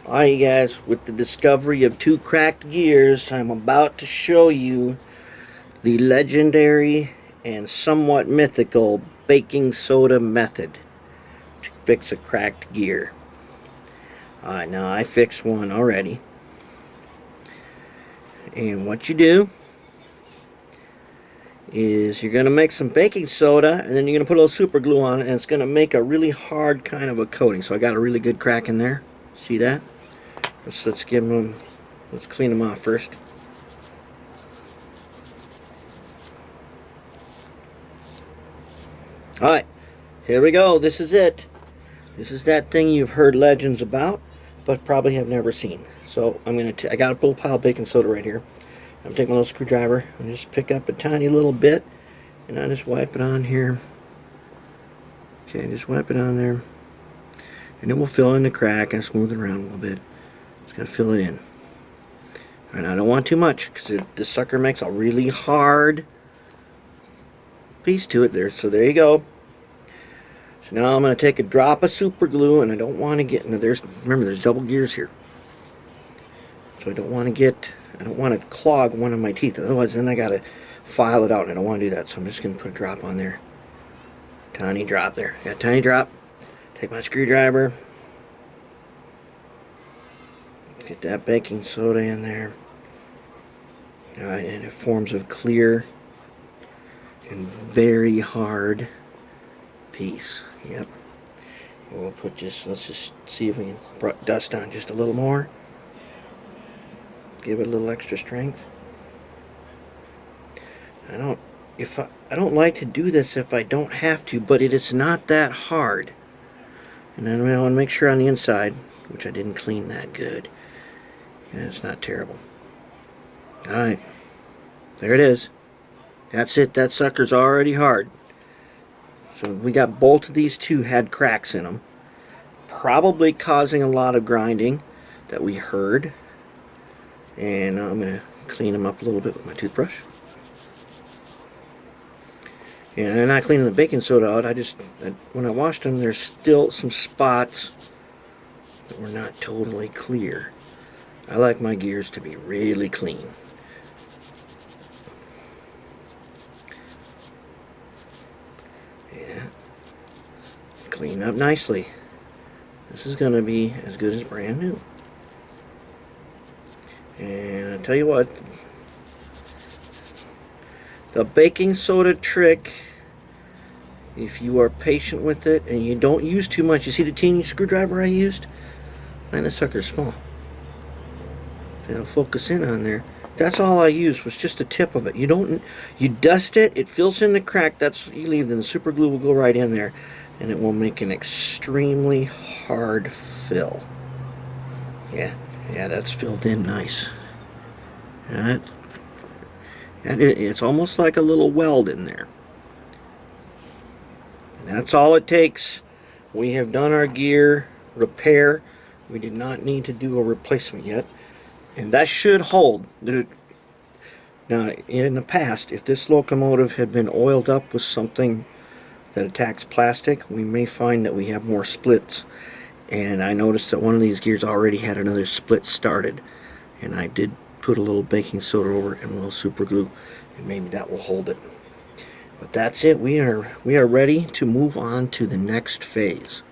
Alright guys, with the discovery of two cracked gears, I'm about to show you the legendary and somewhat mythical baking soda method to fix a cracked gear. Alright, now I fixed one already. And what you do is you're going to make some baking soda, and then you're going to put a little super glue on it, and it's going to make a really hard kind of a coating. So I got a really good crack in there. See that? Let's give them. Let's clean them off first. Alright, here we go. This is it. This is that thing you've heard legends about, but probably have never seen. So I got a little pile of baking soda right here. I'm going to take my little screwdriver and just pick up a tiny little bit, and I just wipe it on here. Okay, just wipe it on there. And then we'll fill in the crack and smooth it around a little bit. Just going to fill it in. Alright, I don't want too much because this sucker makes a really hard piece to it there. So there you go. So now I'm going to take a drop of super glue, and I don't want to get into remember there's double gears here. So I don't want to clog one of my teeth. Otherwise then I got to file it out, and I don't want to do that. So I'm just going to put a drop on there. Tiny drop there. Got a tiny drop. Take my screwdriver. Get that baking soda in there. Alright, and it forms a clear and very hard piece. Yep. And we'll put let's just see if we can put dust on just a little more. Give it a little extra strength. I don't like to do this if I don't have to, but it is not that hard. And then I want to make sure on the inside, which I didn't clean that good. Yeah, it's not terrible. Alright. There it is. That's it. That sucker's already hard. So we got both of these two had cracks in them. Probably causing a lot of grinding that we heard. And I'm going to clean them up a little bit with my toothbrush. And I'm not cleaning the baking soda out. When I washed them, there's still some spots that were not totally clear. I like my gears to be really clean. Yeah. Clean up nicely. This is going to be as good as brand new. And I tell you what, the baking soda trick, if you are patient with it and you don't use too much, you see the teeny screwdriver I used? Man, this sucker's small. It'll focus in on there. That's all I used, was just the tip of it. You dust it, it fills in the crack, that's what you leave, then the super glue will go right in there, and it will make an extremely hard fill. Yeah, that's filled in nice. And it's almost like a little weld in there. And that's all it takes. We have done our gear repair. We did not need to do a replacement yet. And that should hold. Now, in the past, if this locomotive had been oiled up with something that attacks plastic, we may find that we have more splits. And I noticed that one of these gears already had another split started. And I did put a little baking soda over it and a little super glue, and maybe that will hold it. But that's it. We are ready to move on to the next phase.